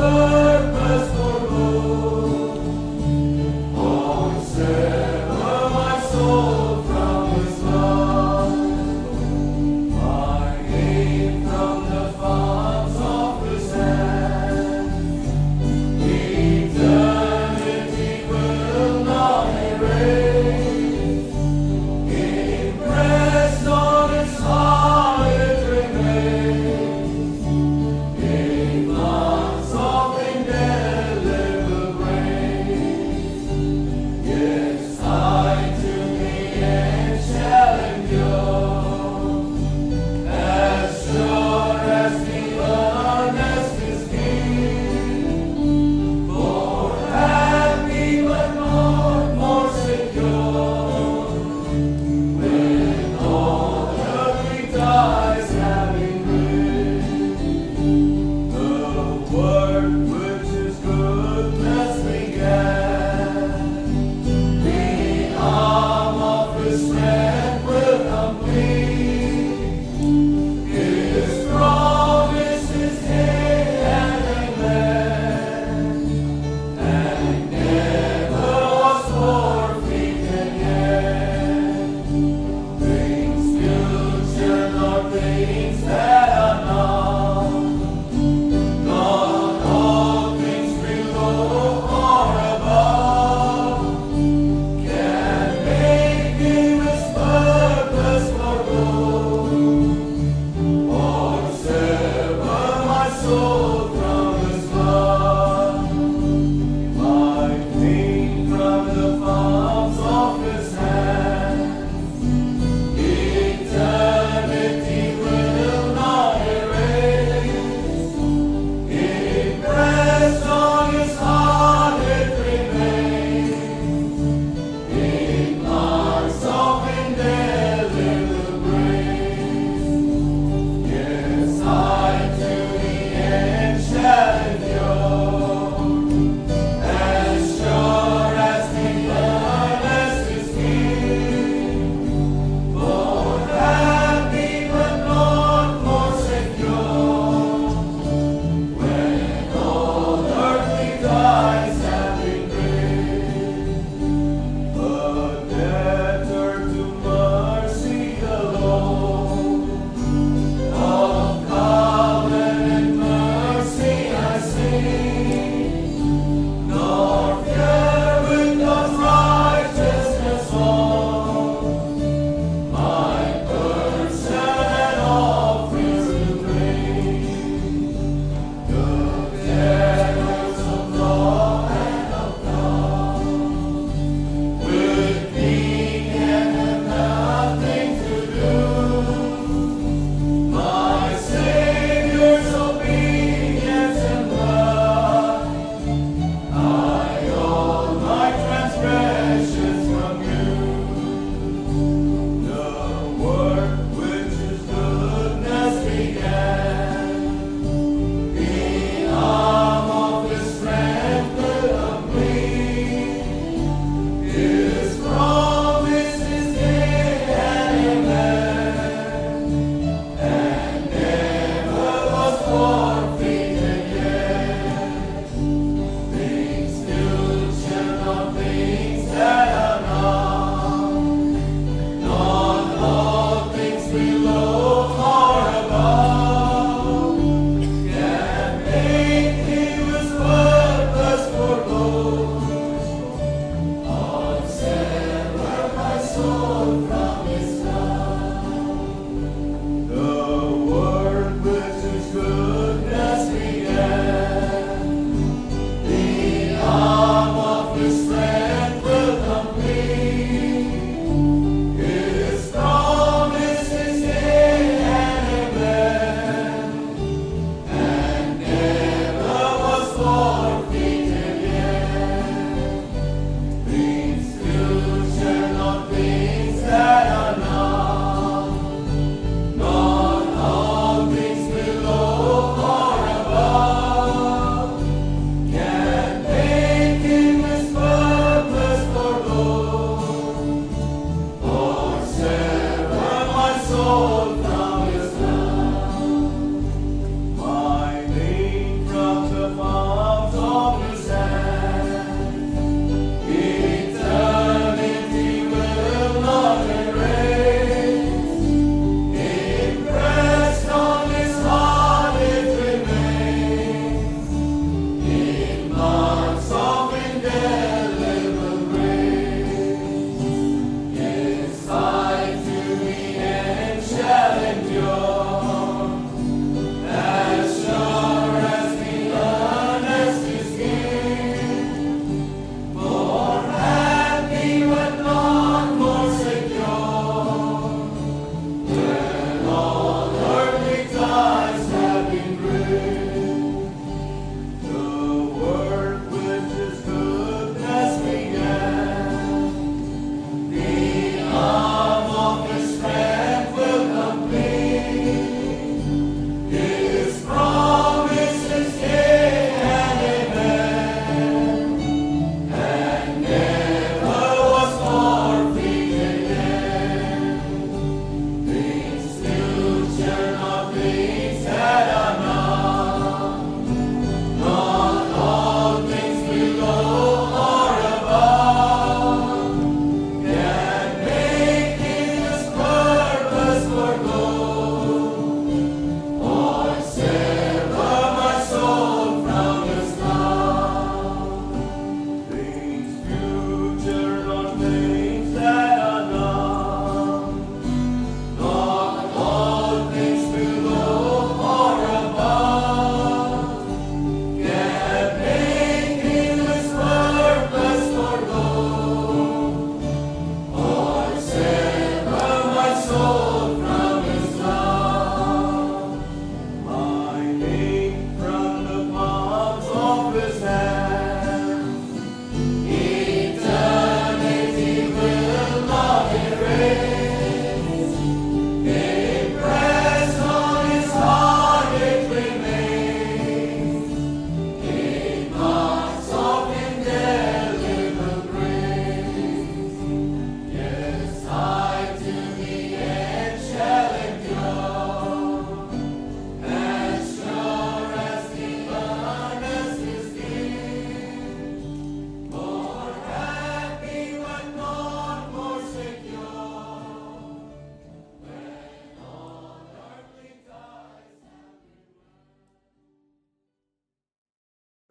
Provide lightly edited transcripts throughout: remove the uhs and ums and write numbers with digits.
Purpose for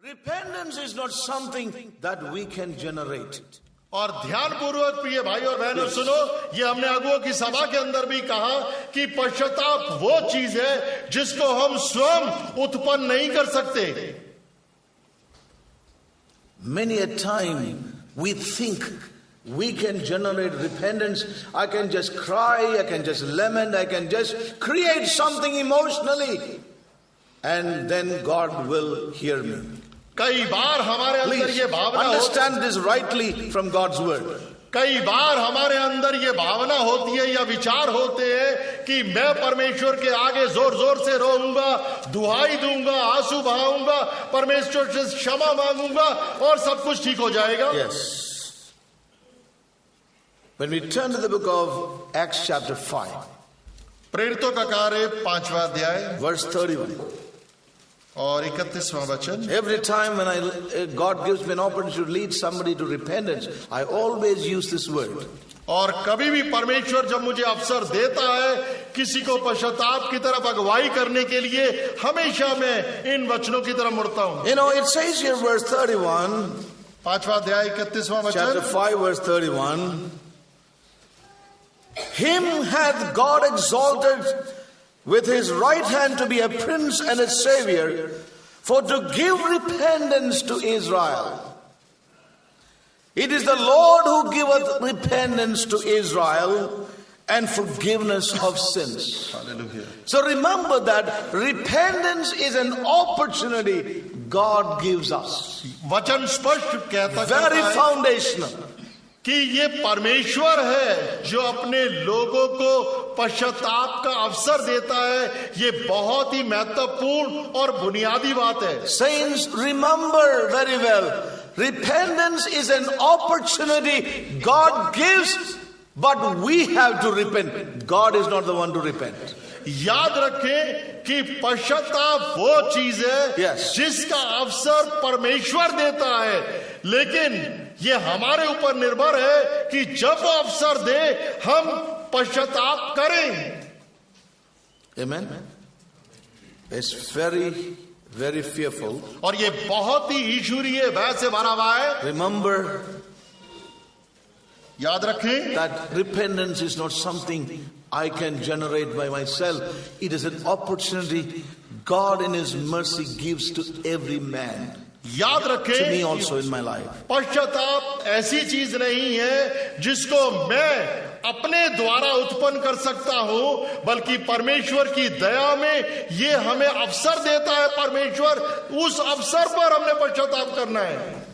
Repentance is not something that we can generate. और ध्यान पूर्वक प्रिय भाई और बहनों सुनो, ये हमने अगुओं की सभा के अंदर भी कहा कि पश्चाताप वो चीज है जिसको हम स्वयं उत्पन्न नहीं कर सकते. Many a time we think we can generate repentance. I can just cry, I can just lament, I can just create something emotionally, and then God will hear me. कई बार हमारे अंदर ये भावना understand this rightly from God's word. कई बार हमारे अंदर ये भावना होती है या विचार होते हैं कि मैं परमेश्वर के आगे जोर जोर से रोऊंगा, दुहाई दूंगा, आंसू बहाऊंगा, परमेश्वर से क्षमा मांगूंगा और सब कुछ ठीक हो जाएगा. Yes. When we turn to the book of Acts chapter 5, प्रेरितों का कार्य 5वां अध्याय verse 31. और 31वां वचन. Every time when God gives me an opportunity to lead somebody to repentance, I always use this word. और कभी भी परमेश्वर जब मुझे अवसर देता है किसी को पश्चाताप की तरफ अगुवाई करने के लिए, हमेशा मैं इन वचनों की तरफ मुड़ता हूं. You know, it says here verse 31, 5वां अध्याय 31वां वचन. chapter 5 verse 31, him hath God exalted with his right hand to be a prince and a savior, for to give repentance to Israel. It is the Lord who giveth repentance to Israel and forgiveness of sins. Hallelujah. So remember that repentance is an opportunity God gives us. वचन स्पष्ट कहता Very है foundational. कि ये परमेश्वर है जो अपने लोगों को पश्चाताप का अवसर देता है. ये बहुत ही महत्वपूर्ण और बुनियादी बात है. Saints, remember very well, repentance is an opportunity God gives, but we have to repent. God is not the one to repent. याद रखें कि पश्चाताप वो चीज है Yes. जिसका अवसर परमेश्वर देता है, लेकिन ये हमारे ऊपर निर्भर है कि जब वो अवसर दे हम पश्चाताप करें. Amen. It's very, very fearful. और ये बहुत ही ईश्वरीय भय से भरा हुआ है. Remember याद रखें that repentance is not something I can generate by myself. It is an opportunity God in His mercy gives to every man. याद To me रखें also in my life. पश्चाताप ऐसी चीज नहीं है जिसको मैं अपने द्वारा उत्पन्न कर सकता हूं, बल्कि परमेश्वर की दया में ये हमें अवसर देता है. परमेश्वर उस अवसर पर हमने पश्चाताप करना है.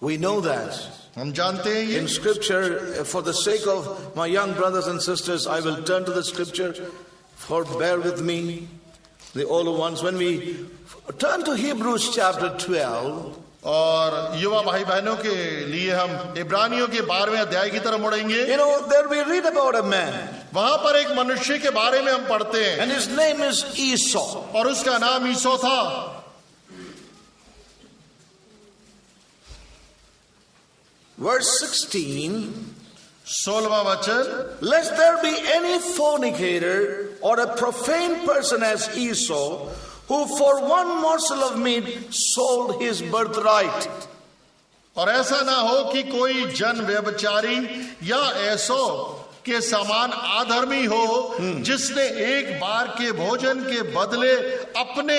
We know that. हम जानते हैं ये. In scripture, for the sake of my young brothers and sisters, I will turn to the scripture, for bear with me, the older ones. When we turn to Hebrews chapter 12, और युवा भाई बहनों के लिए हम इब्रानियों के 12वें अध्याय की तरफ मुड़ेंगे. you know, there we read about a man, वहां पर एक मनुष्य के बारे में हम पढ़ते हैं and his name is Esau. और उसका नाम ईसो था. Verse 16, 16वां वचन. lest there be any fornicator or a profane person as Esau, who for one morsel of meat sold his birthright. और ऐसा ना हो कि कोई जन व्यभिचारी या ऐसो के समान अधर्मी हो जिसने एक बार के भोजन के बदले अपने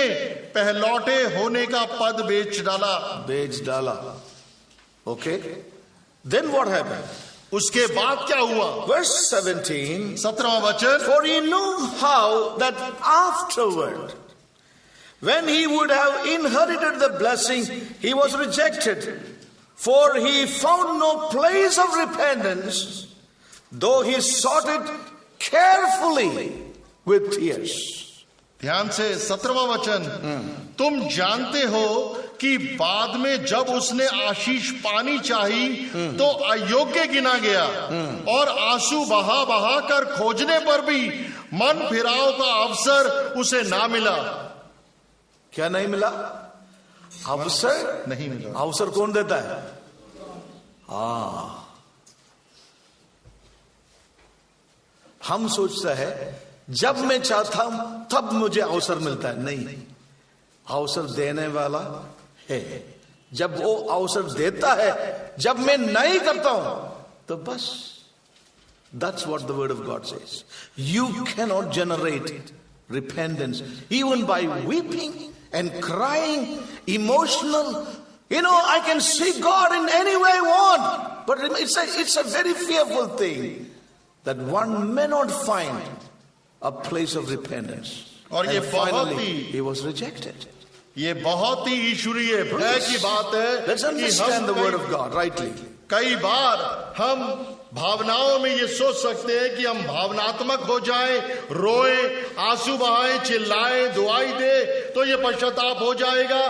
पहलौटे होने का पद बेच डाला. Okay? Then what happened? उसके बाद क्या हुआ? Verse 17, 17वां वचन. for he knew how that afterward, when he would have inherited the blessing, he was rejected. For he found no place of repentance, though he sought it carefully with tears. ध्यान से 17वां वचन. तुम जानते हो कि बाद में जब उसने आशीष पानी चाही तो अयोग्य गिना गया और आंसू बहा बहा कर खोजने पर भी मन फिराव का अवसर उसे ना मिला. क्या नहीं मिला? अवसर नहीं मिला. अवसर कौन देता है? हम सोचते हैं जब मैं चाहता हूं तब मुझे अवसर मिलता है. नहीं, अवसर देने वाला है। जब वो अवसर देता है, जब मैं नहीं करता हूं, तो बस that's what the word of God says. You cannot generate repentance even by weeping and crying, emotional. I can see God in any way I want, but it's a very fearful thing that one may not find a place of repentance. And finally, he was rejected. ये बहुत ही ईश्वरीय भय की बात है। Let's understand the word of God rightly. कई बार हम भावनाओं में ये सोच सकते हैं कि हम भावनात्मक हो जाएं, रोएं, आंसू बहाएं, चिल्लाएं, दुआई दे तो ये पश्चाताप हो जाएगा।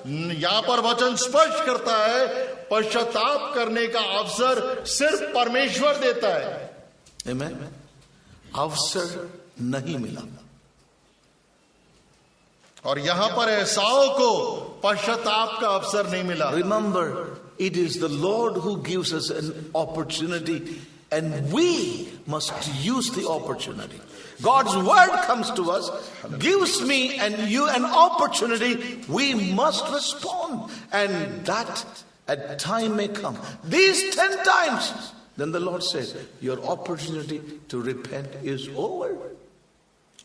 यहाँ पर वचन स्पष्ट करता है, पश्चाताप करने का अवसर सिर्फ परमेश्वर देता है। Amen. अवसर नहीं मिला। और यहां पर एसाव को पश्चाताप का अवसर नहीं मिला। Remember, it is the Lord who gives us an opportunity, and we must use the opportunity. God's word comes to us, gives me and you an opportunity. We must respond, and that a time may come. These 10 times, then the Lord says, your opportunity to repent is over.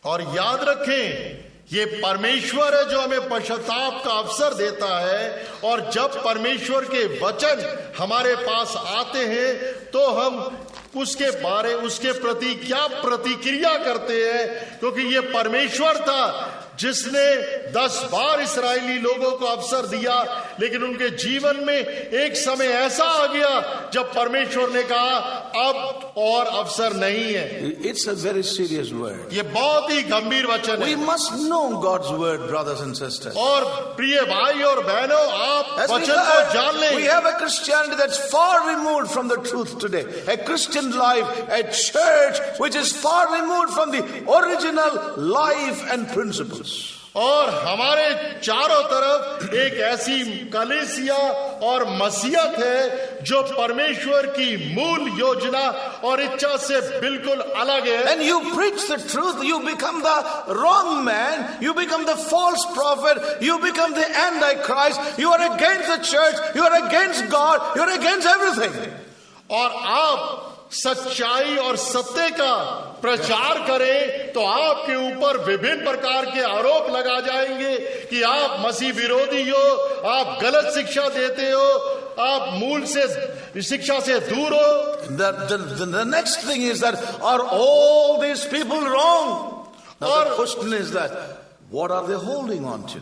और याद रखें, ये परमेश्वर है जो हमें पश्चाताप का अवसर देता है, और जब परमेश्वर के वचन हमारे पास आते हैं तो हम उसके प्रति क्या प्रतिक्रिया करते हैं, क्योंकि ये परमेश्वर था जिसने 10 बार इस्राएली लोगों को अवसर दिया, लेकिन उनके जीवन में एक समय ऐसा आ गया जब परमेश्वर ने कहा अब और अवसर नहीं है। It's a very serious word. ये बहुत ही गंभीर वचन है। We must know God's word, brothers and sisters. और प्रिय भाई और बहनों, आप वचन को जान लें। We have a Christianity that's far removed from the truth today. A Christian life, a church which is far removed from the original life and principles. और हमारे चारों तरफ एक ऐसी कलीसिया और मसीहत है जो परमेश्वर की मूल योजना और इच्छा से बिल्कुल अलग है। And you preach the truth, you become the wrong man, you become the false prophet, you become the antichrist, you are against the church, you are against God, you are against everything. और आप सच्चाई और सत्य का प्रचार करें तो आपके ऊपर विभिन्न प्रकार के आरोप लगा जाएंगे कि आप मसीह विरोधी हो, आप गलत शिक्षा देते हो, आप मूल से शिक्षा से दूर हो। The next thing is that, are all these people wrong? Now the question is that, what are they holding on to?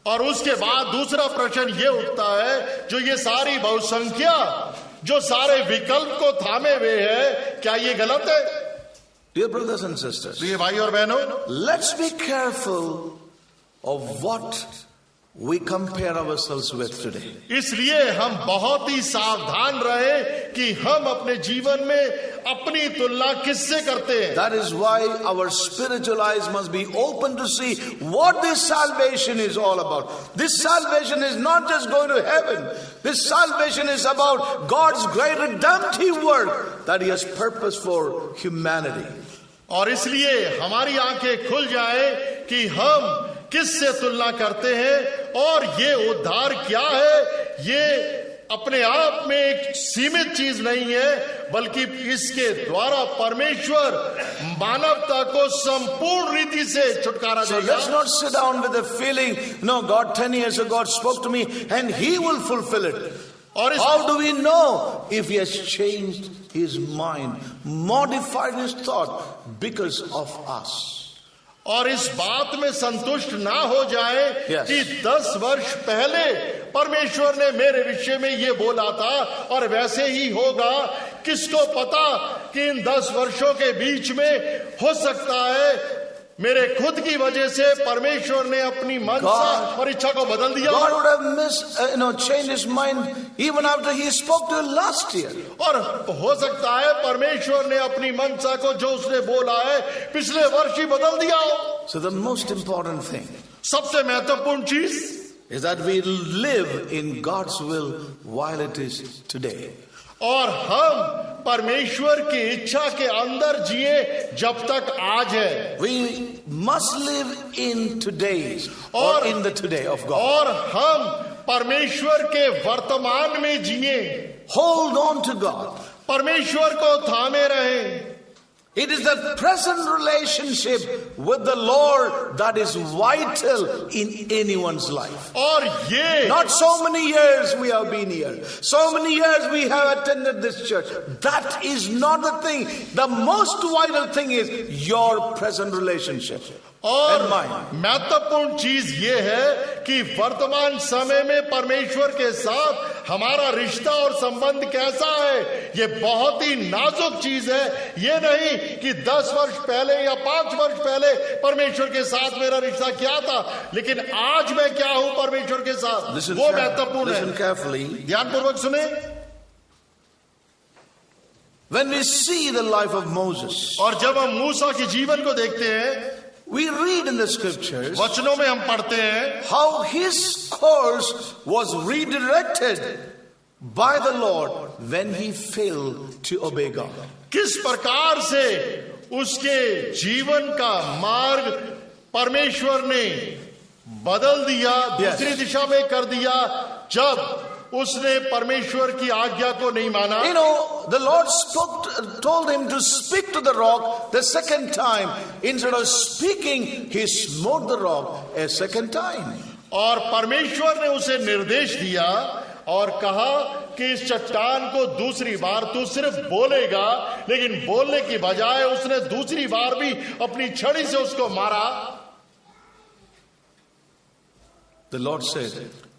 और उसके बाद दूसरा प्रश्न ये उठता है, जो ये सारी बहुसंख्या जो सारे विकल्प को थामे हुए है, क्या ये गलत है? Dear brothers and sisters, प्रिय भाई और बहनों, let's be careful of what we compare ourselves with today. इसलिए हम बहुत ही सावधान रहे कि हम अपने जीवन में अपनी तुलना किससे करते हैं। That is why our spiritual eyes must be open to see what this salvation is all about. This salvation is not just going to heaven. This salvation is about God's great redemptive work that He has purposed for humanity. और इसलिए हमारी आंखें खुल जाए कि हम किससे तुलना करते हैं, और ये उद्धार क्या है। ये अपने आप में एक सीमित चीज नहीं है, बल्कि इसके द्वारा परमेश्वर मानवता को संपूर्ण रीति से छुटकारा देगा। So let's not sit down with the feeling, no, God 10 years ago God spoke to me and He will fulfill it. और how do we know if He has changed His mind, modified His thought because of us? और इस बात में संतुष्ट ना हो जाए कि 10 वर्ष पहले परमेश्वर ने मेरे विषय में ये बोला था और वैसे ही होगा। किसको पता कि इन 10 वर्षों के बीच में हो सकता है मेरे खुद की वजह से परमेश्वर ने अपनी मनसा और इच्छा को बदल दिया। God would have changed His mind even after He spoke to you last year. और हो सकता है परमेश्वर ने अपनी मनसा को जो उसने बोला है पिछले वर्ष ही बदल दिया हो। So the most important thing, सबसे महत्वपूर्ण चीज is that we live in God's will while it is today. और हम परमेश्वर की इच्छा के अंदर जिए जब तक आज है. We must live in today's or in the today of God. और हम परमेश्वर के वर्तमान में जिए. Hold on to God. परमेश्वर को थामे रहे. It is the present relationship with the Lord that is vital in anyone's life. और ये Not so many years we have been here. So many years we have attended this church. That is not the thing. The most vital thing is your present relationship. और and mine. महत्वपूर्ण चीज ये है कि वर्तमान समय में परमेश्वर के साथ हमारा रिश्ता और संबंध कैसा है. ये बहुत ही नाजुक चीज है. ये नहीं कि 10 वर्ष पहले या 5 वर्ष पहले परमेश्वर के साथ मेरा रिश्ता क्या था, लेकिन आज मैं क्या हूं परमेश्वर के साथ, वो महत्वपूर्ण है. Listen carefully. ध्यानपूर्वक सुने. When we see the life of Moses, और जब हम मूसा के जीवन को देखते हैं, we read in the scriptures वचनों में हम पढ़ते हैं how his course was redirected by the Lord when he failed to obey God. किस प्रकार से उसके जीवन का मार्ग परमेश्वर ने बदल दिया, दूसरी दिशा में कर दिया जब उसने परमेश्वर की आज्ञा को नहीं माना. You know, the Lord told him to speak to the rock the second time. Instead of speaking, he smote the rock a second time. और परमेश्वर ने उसे निर्देश दिया और कहा कि इस चट्टान को दूसरी बार तू सिर्फ बोलेगा, लेकिन बोलने की बजाय उसने दूसरी बार भी अपनी छड़ी से उसको मारा. The Lord said,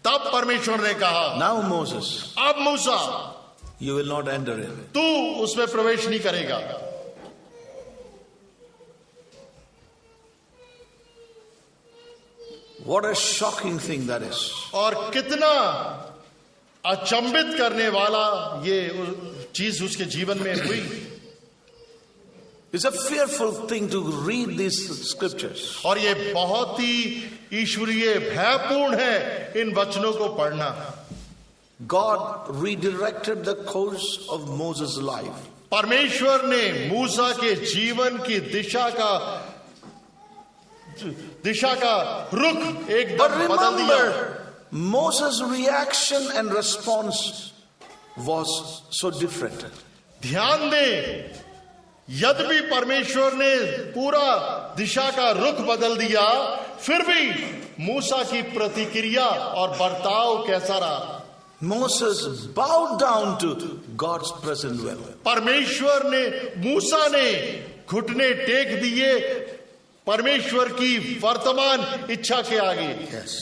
तब परमेश्वर ने कहा, now Moses, अब मूसा you will not enter in. तू उसमें प्रवेश नहीं करेगा. What a shocking thing that is. और कितना अचंभित करने वाला ये चीज उसके जीवन में हुई. It's a fearful thing to read these scriptures. और ये बहुत ही ईश्वरीय भयपूर्ण है इन वचनों को पढ़ना. God redirected the course of Moses' life. परमेश्वर ने मूसा के जीवन की दिशा का रुख एकदम But बदल दिया. remember, Moses' reaction and response was so different. ध्यान दें, यद्यपि परमेश्वर ने पूरा दिशा का रुख बदल दिया, फिर भी मूसा की प्रतिक्रिया और बर्ताव कैसा रहा. Moses bowed down to God's present will. परमेश्वर ने मूसा ने घुटने टेक दिए परमेश्वर की वर्तमान इच्छा के आगे. Yes.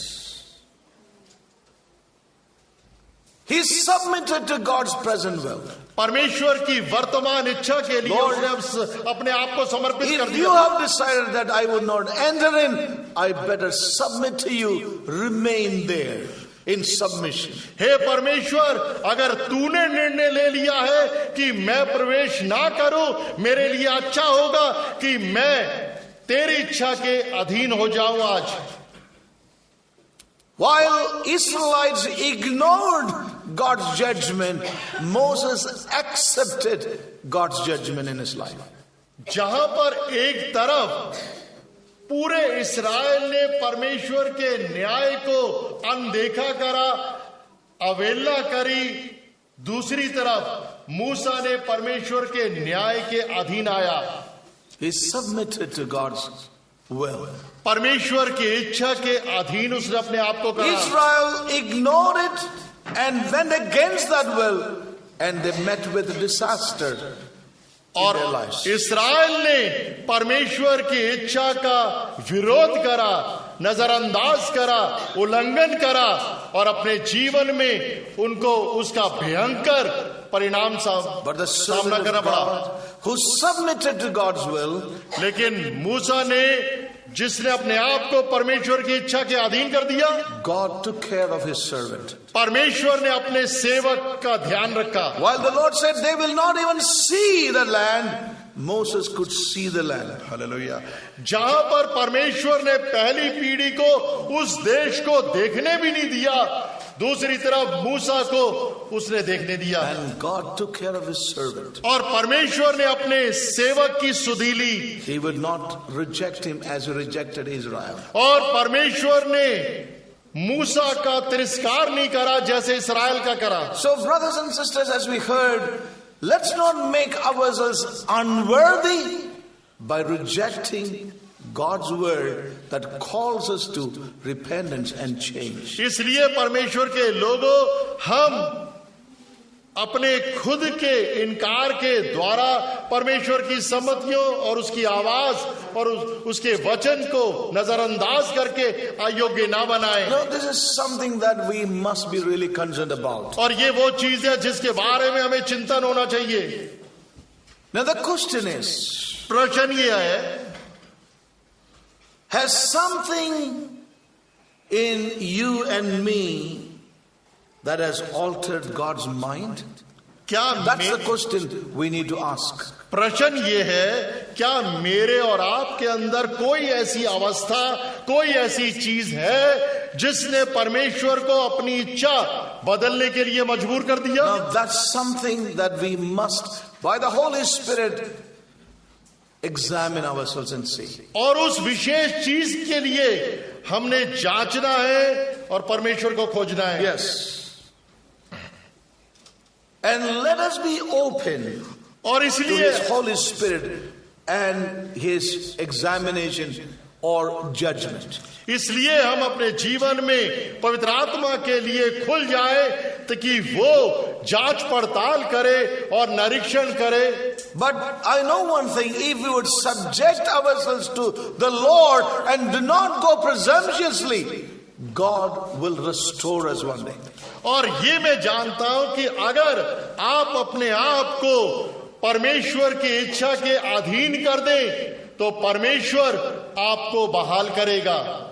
He submitted to God's present will. परमेश्वर की वर्तमान इच्छा के लिए उसने अपने आप को समर्पित कर If you दिया. have decided that I would not enter in, I better submit to you. Remain there in submission. हे परमेश्वर, अगर तूने निर्णय ले लिया है कि मैं प्रवेश ना करूं, मेरे लिए अच्छा होगा कि मैं तेरी इच्छा के अधीन हो जाऊं आज. While Israelites ignored God's judgment, Moses accepted God's judgment in his life. जहां पर एक तरफ पूरे इस्राएल ने परमेश्वर के न्याय को अनदेखा करा, अवहेलना करी, दूसरी तरफ मूसा ने परमेश्वर के न्याय के अधीन आया. He submitted to God's will. परमेश्वर की इच्छा के अधीन उसने अपने आप को करा. Israel ignored it and went against that will, and they met with disaster in और their lives. इस्राएल ने परमेश्वर की इच्छा का विरोध करा, नजरअंदाज करा, उल्लंघन करा और अपने जीवन में उनको उसका भयंकर परिणाम But the सामना servant करना of पड़ा. God, who submitted to God's will, लेकिन मूसा ने जिसने अपने आप को परमेश्वर की इच्छा के अधीन कर दिया, God took care of his servant. परमेश्वर ने अपने सेवक का ध्यान रखा. While the Lord said they will not even see the land, Moses could see the land. Hallelujah. जहां पर परमेश्वर ने पहली पीढ़ी को उस देश को देखने भी नहीं दिया, दूसरी तरफ मूसा को उसने देखने दिया And God took care of his servant. और परमेश्वर ने अपने सेवक की सुधि ली He would not reject him as he rejected Israel. और परमेश्वर ने मूसा का तिरस्कार नहीं करा जैसे इस्राएल का करा। So, brothers and sisters, as we heard, let's not make ourselves unworthy by rejecting God's word that calls us to repentance and change. इसलिए परमेश्वर के लोगों, हम अपने खुद के इनकार के द्वारा परमेश्वर की सम्मतियों और उसकी आवाज और उसके वचन को नजरअंदाज करके अयोग्य ना बनाएं। No, this is something that we must be really concerned about. और ये वो चीज है जिसके बारे में हमें चिंतन होना चाहिए। Now the question is, प्रश्न ये है, has something in you and me that has altered God's mind? क्या That's the question we need to ask. प्रश्न ये है, क्या मेरे और आपके अंदर कोई ऐसी अवस्था, कोई ऐसी चीज है जिसने परमेश्वर को अपनी इच्छा बदलने के लिए मजबूर कर दिया? Now that's something that we must, by the Holy Spirit, examine ourselves and see. और उस विशेष चीज के लिए हमने जांचना है और परमेश्वर को खोजना है। Yes. And let us be open और to इसलिए His Holy Spirit and His examination or judgment. इसलिए हम अपने जीवन में पवित्र आत्मा के लिए खुल जाए ताकि वो जांच पड़ताल करे और निरीक्षण करे। But I know one thing, if we would subject ourselves to the Lord and do not go presumptuously, God will restore us one day. और ये मैं जानता हूं कि अगर आप अपने आप को परमेश्वर की इच्छा के अधीन कर दें तो परमेश्वर आपको बहाल करेगा।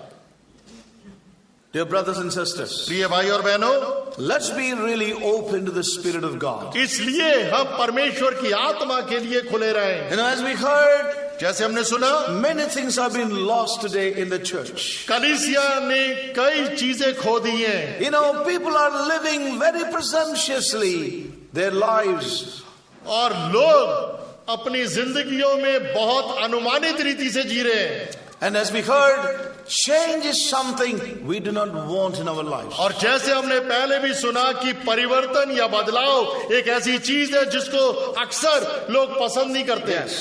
Dear brothers and sisters, प्रिय भाई और बहनों, let's be really open to the Spirit of God. इसलिए हम परमेश्वर की आत्मा के लिए खुले रहें। You know, as we heard, जैसे हमने सुना, many things have been lost today in the church. कलीसिया ने कई चीजें खो दी हैं। You know, people are living very presumptuously their lives. और लोग अपनी जिंदगियों में बहुत अनुमानित रीति से जी रहे हैं। And as we heard, change is something we do not want in our lives. और जैसे हमने पहले भी सुना कि परिवर्तन या बदलाव एक ऐसी चीज है जिसको अक्सर लोग पसंद नहीं करते। Yes.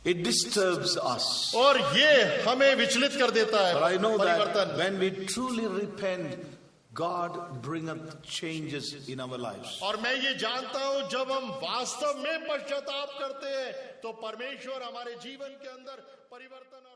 It disturbs us. और ये हमें विचलित कर देता है। But I know that परिवर्तन। when we truly repent, God bringeth changes in our lives. और मैं ये जानता हूं जब हम वास्तव में पश्चाताप करते हैं तो परमेश्वर हमारे जीवन के अंदर परिवर्तन